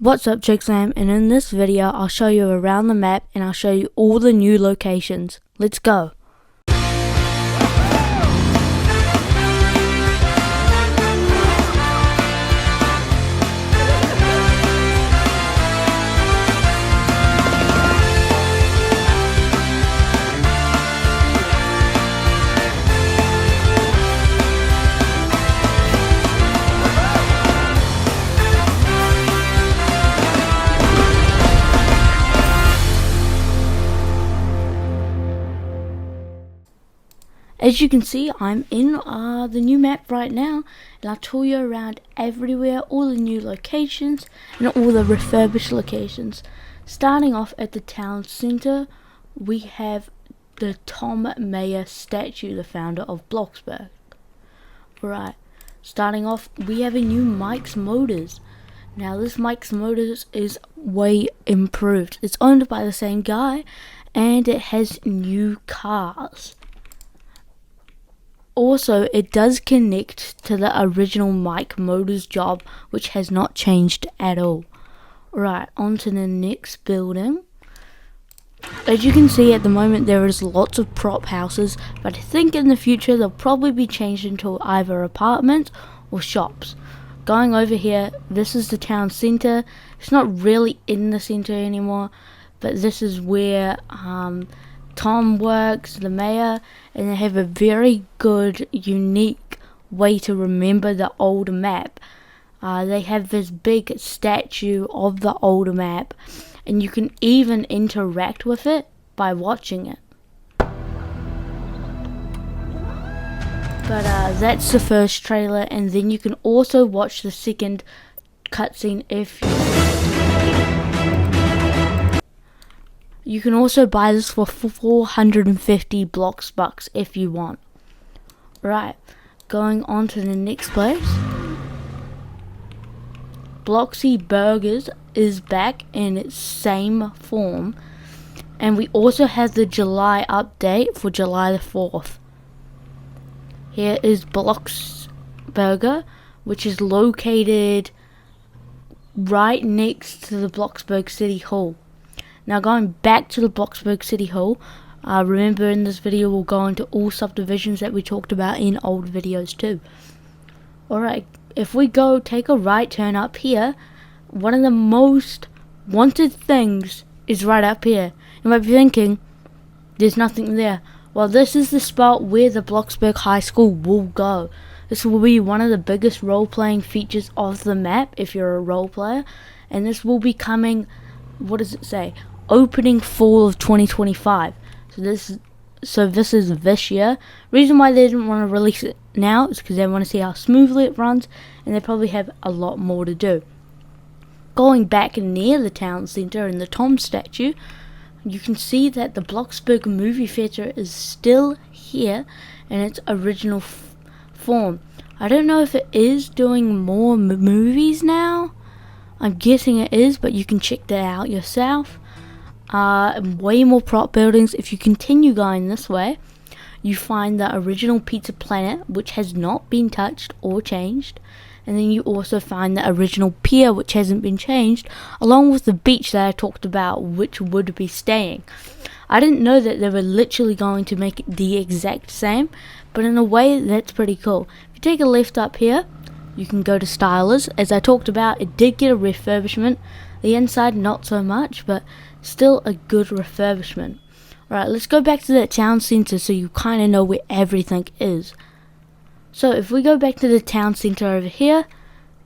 What's up, Chiggles, and in this video I'll show you around the map and I'll show you all the new locations. Let's go! As you can see, I'm in the new map right now, and I'll tour you around everywhere, all the new locations, and all the refurbished locations. Starting off at the town centre, we have the Tom Mayer statue, the founder of Bloxburg. Right, starting off, we have a new Mike's Motors. Now this Mike's Motors is way improved. It's owned by the same guy, and it has new cars. Also, it does connect to the original Mike Motors job, which has not changed at all. Right, on to the next building. As you can see, at the moment there is lots of prop houses, but I think in the future they'll probably be changed into either apartments or shops. Going over here, this is the town centre. It's not really in the centre anymore, but this is where Tom works, the mayor, and they have a very good, unique way to remember the old map. They have this big statue of the old map, and you can even interact with it by watching it. But that's the first trailer, and then you can also watch the second cutscene if you can also buy this for 450 Bloxburg if you want. Right, going on to the next place. Bloxburg is back in its same form, and we also have the July update for July the 4th. Here is Bloxburg, which is located right next to the Bloxburg City Hall. Now going back to the Bloxburg City Hall, remember in this video we'll go into all subdivisions that we talked about in old videos too. Alright, if we go take a right turn up here, one of the most wanted things is right up here. You might be thinking, there's nothing there. Well, this is the spot where the Bloxburg High School will go. This will be one of the biggest role-playing features of the map if you're a role player, and this will be coming, what does it say? Opening fall of 2025. So this is this year. Reason why they didn't want to release it now is because they want to see how smoothly it runs, and they probably have a lot more to do. Going back near the town centre and the Tom statue, you can see that the Bloxburg movie theatre is still here in its original form. I don't know if it is doing more movies now. I'm guessing it is, but you can check that out yourself. Way more prop buildings. If you continue going this way, you find the original Pizza Planet, which has not been touched or changed, and then you also find the original pier, which hasn't been changed, along with the beach that I talked about, which would be staying. I didn't know that they were literally going to make it the exact same, but in a way that's pretty cool. If you take a left up here, you can go to Stylers. As I talked about, it did get a refurbishment. The inside not so much, but still a good refurbishment. Alright, let's go back to that town centre so you kind of know where everything is. So if we go back to the town centre over here,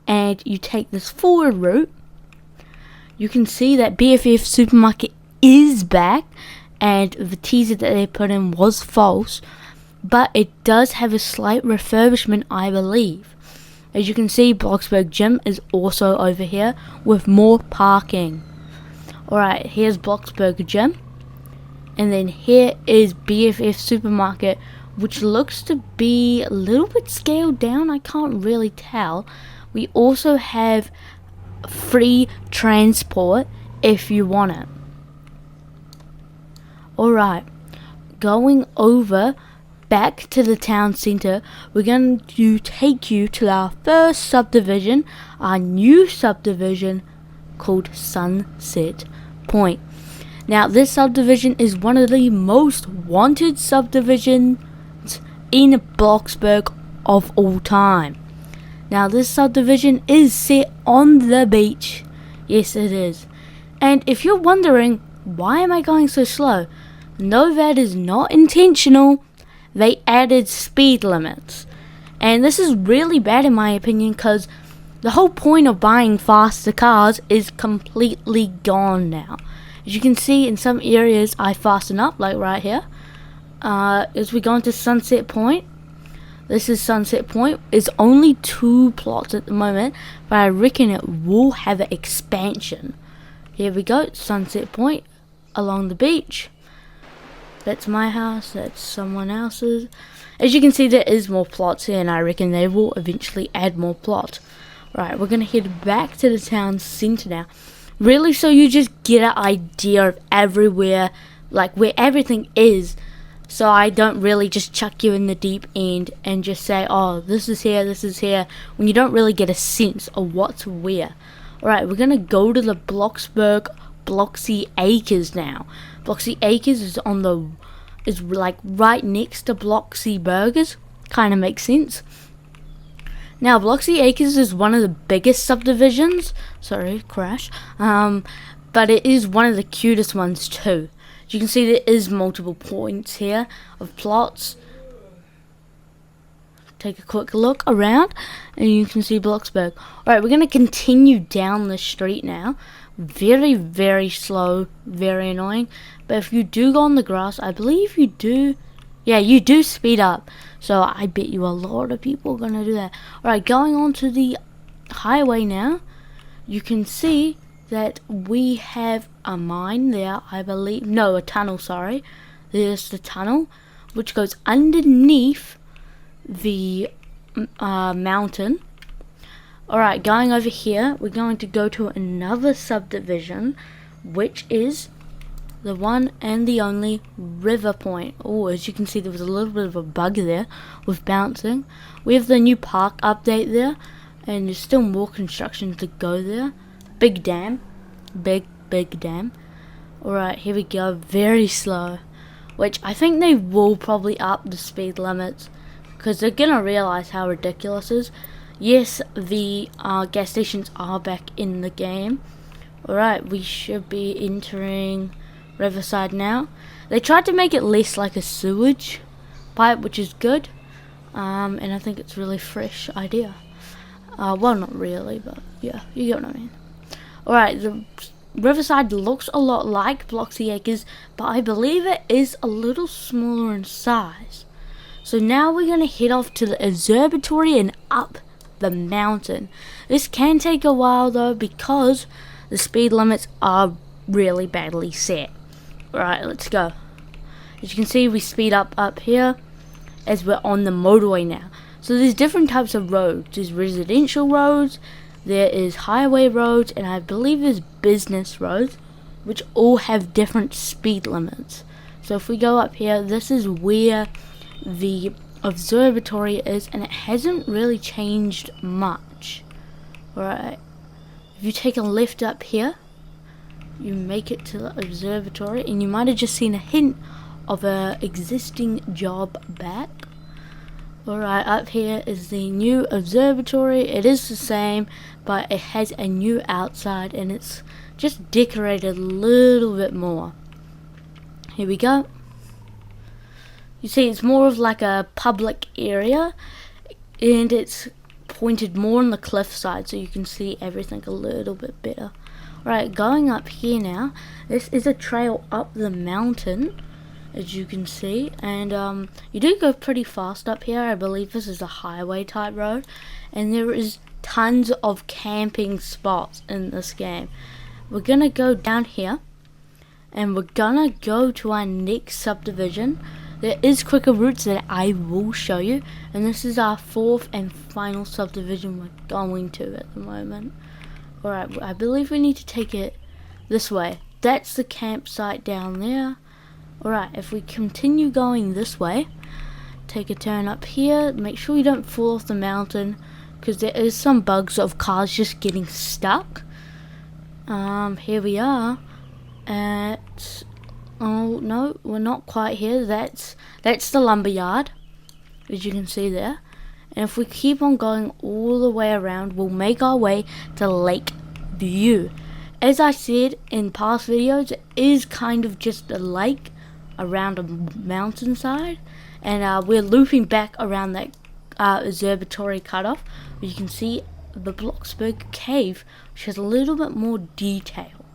and you take this forward route, you can see that BFF Supermarket is back, and the teaser that they put in was false, but it does have a slight refurbishment, I believe. As you can see, Bloxburg Gym is also over here with more parking. Alright, here's Bloxburg Gym, and then here is BFF Supermarket, which looks to be a little bit scaled down. I can't really tell. We also have free transport if you want it. Alright, going over back to the town centre, we're going to take you to our first subdivision, our new subdivision called Sunset Point. Now, this subdivision is one of the most wanted subdivisions in Bloxburg of all time. Now, this subdivision is set on the beach. Yes, it is. And if you're wondering, why am I going so slow? No, that is not intentional. They added speed limits. And this is really bad in my opinion, because the whole point of buying faster cars is completely gone now. As you can see, in some areas I fasten up, like right here. As we go into Sunset Point, this is Sunset Point. It's only 2 plots at the moment, but I reckon it will have an expansion. Here we go, Sunset Point along the beach. That's my house, that's someone else's. As you can see, there is more plots here, and I reckon they will eventually add more plots. Right, we're going to head back to the town centre now. Really, so you just get an idea of everywhere, like where everything is. So I don't really just chuck you in the deep end and just say, oh, this is here, when you don't really get a sense of what's where. Alright, we're going to go to the Bloxburg Bloxy Acres now. Bloxy Acres is like right next to Bloxy Burgers. Kind of makes sense. Now, Bloxy Acres is one of the biggest subdivisions. Sorry, crash. But it is one of the cutest ones too. As you can see, there is multiple points here of plots. Take a quick look around, and you can see Bloxburg. Alright, we're going to continue down the street now. Very, very slow, very annoying. But if you do go on the grass, I believe you do. Yeah, you do speed up. So I bet you a lot of people are going to do that. Alright, going on to the highway now. You can see that we have a mine there, I believe. No, a tunnel, sorry. There's the tunnel, which goes underneath the mountain. Alright, going over here, we're going to go to another subdivision, which is the one and the only River Point. Oh, as you can see, there was a little bit of a bug there with bouncing. We have the new park update there, and there's still more construction to go there. Big dam. Big dam. Alright, here we go. Very slow. Which I think they will probably up the speed limits, because they're going to realize how ridiculous it is. Yes, the gas stations are back in the game. Alright, we should be entering Riverside now. They tried to make it less like a sewage pipe, which is good. And I think it's a really fresh idea. Well, not really, but yeah, you get what I mean. Alright, the Riverside looks a lot like Bloxy Acres, but I believe it is a little smaller in size. So now we're going to head off to the observatory and up the mountain. This can take a while though, because the speed limits are really badly set. Right, let's go. As you can see, we speed up here as we're on the motorway now. So there's different types of roads. There's residential roads, there is highway roads, and I believe there's business roads, which all have different speed limits. So if we go up here, this is where the observatory is, and it hasn't really changed much. Alright, if you take a left up here, you make it to the observatory, and you might have just seen a hint of a existing job back. Alright, up here is the new observatory. It is the same, but it has a new outside, and it's just decorated a little bit more. Here we go. You see, it's more of like a public area, and it's pointed more on the cliff side, so you can see everything a little bit better. Right, going up here now, this is a trail up the mountain, as you can see, and you do go pretty fast up here. I believe this is a highway type road, and there is tons of camping spots in this game. We're gonna go down here, and we're gonna go to our next subdivision. There is quicker routes that I will show you, and this is our 4th and final subdivision we're going to at the moment. Alright, I believe we need to take it this way. That's the campsite down there. Alright, if we continue going this way, take a turn up here, make sure you don't fall off the mountain, because there is some bugs of cars just getting stuck. Here we are at, oh no, we're not quite here. That's the lumber yard, as you can see there. And if we keep on going all the way around, we'll make our way to Lake View. As I said in past videos, it is kind of just a lake around a mountainside, and we're looping back around that observatory cutoff. You can see the Bloxburg cave, which has a little bit more detail.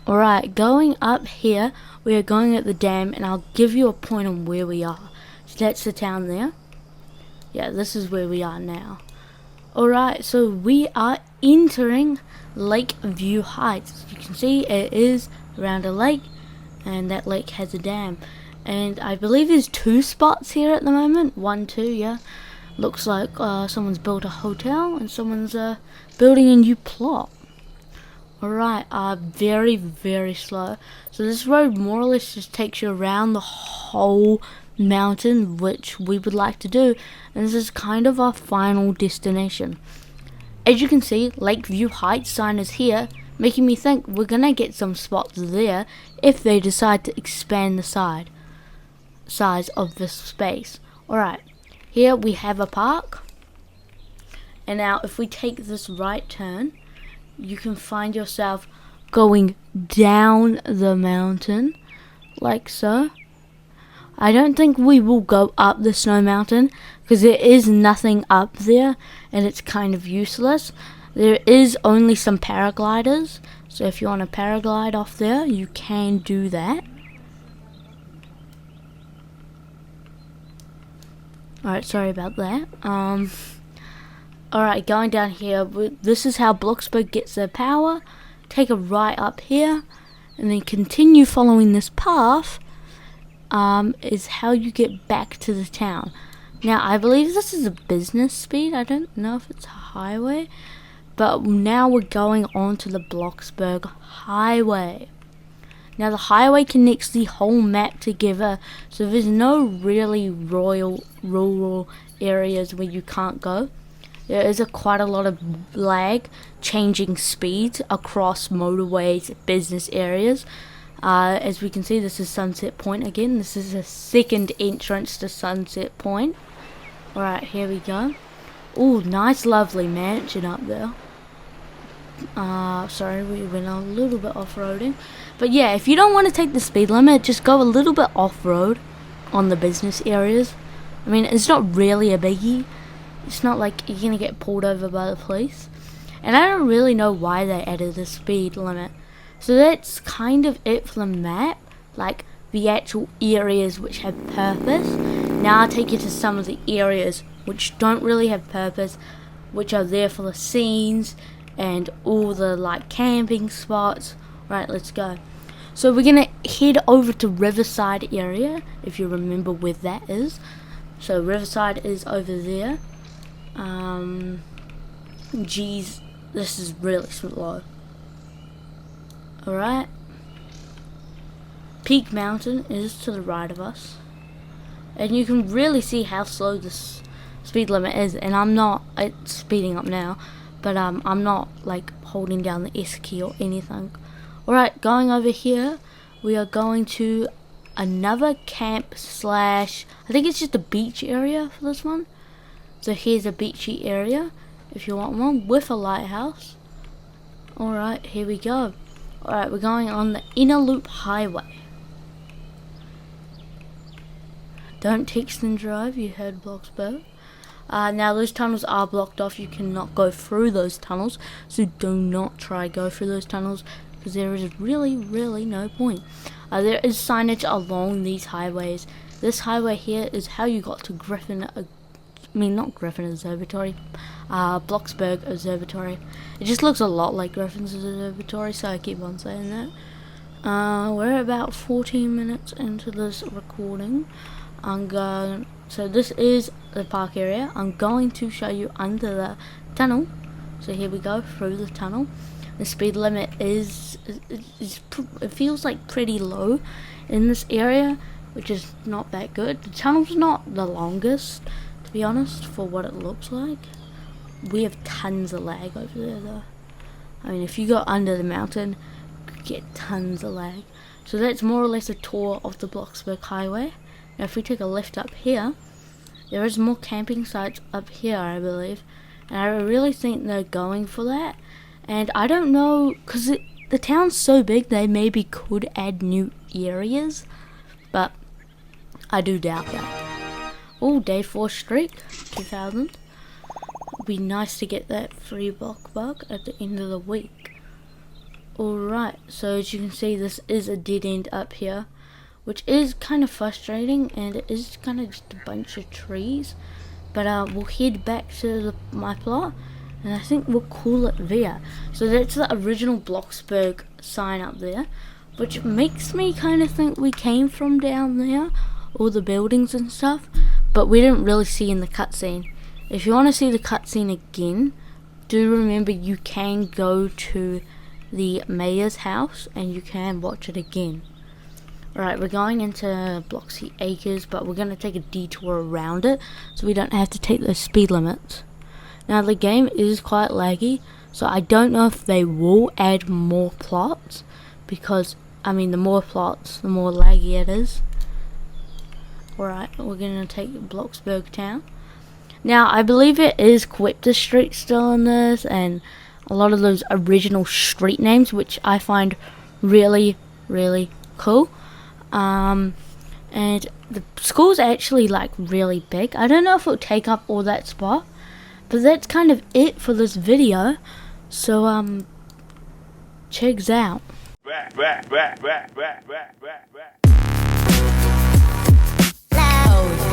Alright, going up here, we are going at the dam, and I'll give you a point on where we are. So that's the town there. Yeah, this is where we are now. Alright, so we are entering Lake View Heights. As you can see, it is around a lake, and that lake has a dam. And I believe there's 2 spots here at the moment. 1, 2, yeah. Looks like someone's built a hotel and someone's building a new plot. Alright, very, very slow. So this road more or less just takes you around the whole mountain, which we would like to do. And this is kind of our final destination. As you can see, Lakeview Heights sign is here, making me think we're gonna get some spots there if they decide to expand the size of this space. Alright, here we have a park. And now if we take this right turn, you can find yourself going down the mountain, like so. I don't think we will go up the snow mountain because there is nothing up there and it's kind of useless. There is only some paragliders, so if you want to paraglide off there, you can do that. Alright, sorry about that. Alright, going down here, this is how Bloxburg gets their power. Take a right up here and then continue following this path. Is how you get back to the town. Now, I believe this is a business speed. I don't know if it's a highway. But now we're going on to the Bloxburg Highway. Now, the highway connects the whole map together. So there's no really rural areas where you can't go. There is quite a lot of lag changing speeds across motorways, business areas. As we can see, this is Sunset Point again. This is a second entrance to Sunset Point. Alright, here we go. Ooh, nice lovely mansion up there. Sorry, we went a little bit off-roading. But yeah, if you don't want to take the speed limit, just go a little bit off-road on the business areas. I mean, it's not really a biggie. It's not like you're going to get pulled over by the police. And I don't really know why they added the speed limit. So that's kind of it for the map, like the actual areas which have purpose. Now I'll take you to some of the areas which don't really have purpose, which are there for the scenes and all the like camping spots. Right, let's go. So we're gonna head over to Riverside area, if you remember where that is. So Riverside is over there. Geez, this is really slow. Alright. Peak Mountain is to the right of us. And you can really see how slow this speed limit is. And I'm not, it's speeding up now, but I'm not like holding down the S key or anything. Alright, going over here, we are going to another camp slash, I think it's just a beach area for this one. So here's a beachy area, if you want one, with a lighthouse. Alright, here we go. Alright, we're going on the Inner Loop Highway. Don't text and drive, you heard Bloxburg. Now those tunnels are blocked off, you cannot go through those tunnels, so do not try go through those tunnels, because there is really no point. There is signage along these highways. This highway here is how you got to Observatory, Bloxburg Observatory. It just looks a lot like Griffin's Observatory, so I keep on saying that. We're about 14 minutes into this recording. So this is the park area. I'm going to show you under the tunnel. So here we go, through the tunnel. The speed limit is it feels like pretty low in this area, which is not that good. The tunnel's not the longest, to be honest, for what it looks like. We have tons of lag over there though. I mean, if you go under the mountain, you could get tons of lag. So that's more or less a tour of the Bloxburg highway. Now if we take a left up here, there is more camping sites up here, I believe. And I really think they're going for that. And I don't know, because the town's so big, they maybe could add new areas. But I do doubt that. Oh, day 4 streak, 2000. It'd be nice to get that free Bloxburg at the end of the week. Alright, so as you can see, this is a dead end up here, which is kind of frustrating, and it is kind of just a bunch of trees. But we'll head back to my plot, and I think we'll call it there. So that's the original Bloxburg sign up there, which makes me kind of think we came from down there, all the buildings and stuff, but we didn't really see in the cutscene. If you want to see the cutscene again, do remember you can go to the mayor's house and you can watch it again. Alright, we're going into Bloxy Acres, but we're going to take a detour around it so we don't have to take those speed limits. Now the game is quite laggy, so I don't know if they will add more plots, because I mean the more plots the more laggy it is. Alright, we're going to take Bloxburg town. Now I believe it is Quipta Street still in this, and a lot of those original street names, which I find really, really cool. And the school's actually like really big. I don't know if it'll take up all that spot, but that's kind of it for this video. So Chiggles out. Oh.